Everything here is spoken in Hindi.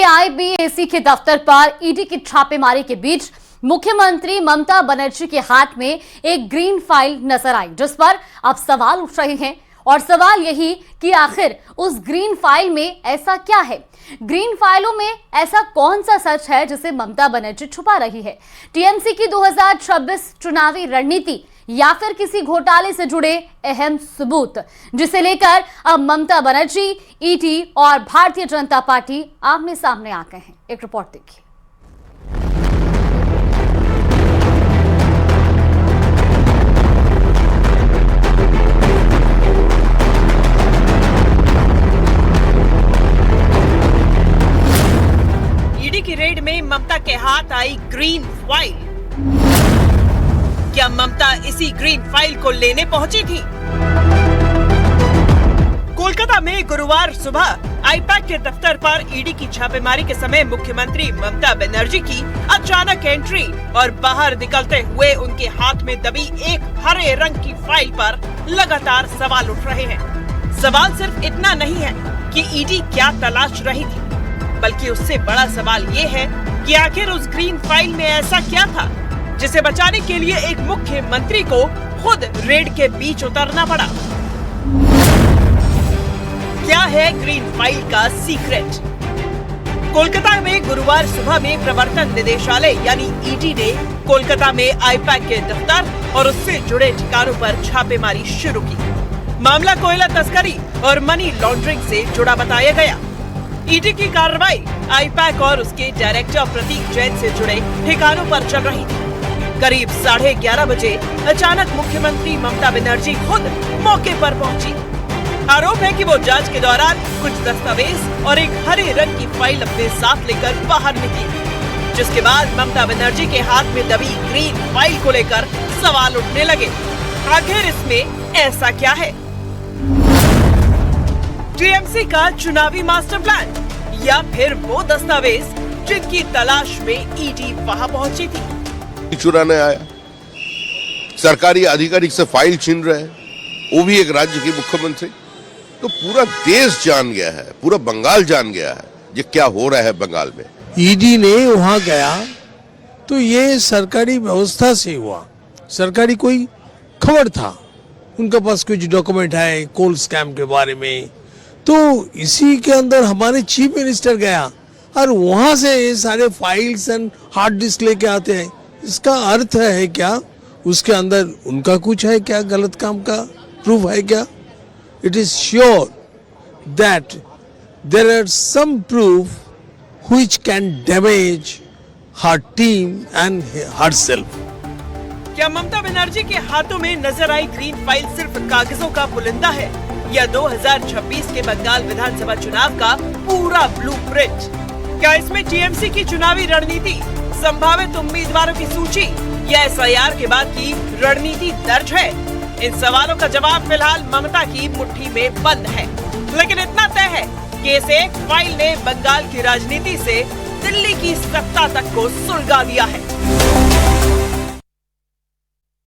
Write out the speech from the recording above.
पीआईबी के दफ्तर पर ईडी की छापेमारी के बीच मुख्यमंत्री ममता बनर्जी के हाथ में एक ग्रीन फाइल नजर आई, जिस पर अब सवाल उठ रहे हैं। और सवाल यही कि आखिर उस ग्रीन फाइल में ऐसा क्या है, ग्रीन फाइलों में ऐसा कौन सा सच है जिसे ममता बनर्जी छुपा रही है। टीएमसी की 2026 चुनावी रणनीति या फिर किसी घोटाले से जुड़े अहम सबूत, जिसे लेकर अब ममता बनर्जी, ईडी और भारतीय जनता पार्टी आमने सामने आ गए हैं। एक रिपोर्ट देखिए। ईडी की रेड में ममता के हाथ आई ग्रीन फाइल। क्या ममता इसी ग्रीन फाइल को लेने पहुंची थी? कोलकाता में गुरुवार सुबह आईपैक के दफ्तर पर ईडी की छापेमारी के समय मुख्यमंत्री ममता बनर्जी की अचानक एंट्री और बाहर निकलते हुए उनके हाथ में दबी एक हरे रंग की फाइल पर लगातार सवाल उठ रहे हैं। सवाल सिर्फ इतना नहीं है कि ईडी क्या तलाश रही थी, बल्कि उससे बड़ा सवाल ये है कि आखिर उस ग्रीन फाइल में ऐसा क्या था जिसे बचाने के लिए एक मुख्यमंत्री को खुद रेड के बीच उतरना पड़ा। क्या है ग्रीन फाइल का सीक्रेट? कोलकाता में गुरुवार सुबह में प्रवर्तन निदेशालय यानी ईडी ने कोलकाता में आईपैक के दफ्तर और उससे जुड़े ठिकानों पर छापेमारी शुरू की। मामला कोयला तस्करी और मनी लॉन्ड्रिंग से जुड़ा बताया गया। ईडी की कार्रवाई आईपैक और उसके डायरेक्टर प्रतीक जैन से जुड़े ठिकानों पर चल रही थी। करीब 11:30 बजे अचानक मुख्यमंत्री ममता बनर्जी खुद मौके पर पहुंची। आरोप है कि वो जांच के दौरान कुछ दस्तावेज और एक हरे रंग की फाइल अपने साथ लेकर बाहर निकली, जिसके बाद ममता बनर्जी के हाथ में दबी ग्रीन फाइल को लेकर सवाल उठने लगे। आखिर इसमें ऐसा क्या है? टीएमसी का चुनावी मास्टर प्लान या फिर वो दस्तावेज जिनकी तलाश में ईडी वहां पहुंची थी? चुराने आया, सरकारी अधिकारी से फाइल छीन रहे हैं, वो भी एक राज्य के मुख्यमंत्री। तो पूरा देश जान गया है, पूरा बंगाल जान गया है ये क्या हो रहा है बंगाल में। ईडी ने वहां गया तो ये सरकारी व्यवस्था से हुआ, सरकारी कोई खबर था, उनके पास कुछ डॉक्यूमेंट है कोल स्कैम के बारे में, तो इसी के अंदर हमारे चीफ मिनिस्टर गया और वहां से ये सारे फाइल्स एंड हार्ड डिस्क लेके आते हैं। इसका अर्थ है क्या उसके अंदर उनका कुछ है क्या, गलत काम का प्रूफ है क्या? It is sure that there are some proof which can damage her team and herself. क्या ममता बनर्जी के हाथों में नजर आई ग्रीन फाइल सिर्फ कागजों का पुलिंदा है या 2026 के बंगाल विधानसभा चुनाव का पूरा ब्लूप्रिंट? क्या इसमें टीएमसी की चुनावी रणनीति, संभावित उम्मीदवारों की सूची या एसआईआर के बाद की रणनीति दर्ज है? इन सवालों का जवाब फिलहाल ममता की मुट्ठी में बंद है, लेकिन इतना तय है कि इस एक फाइल ने बंगाल की राजनीति से दिल्ली की सत्ता तक को सुलगा दिया है।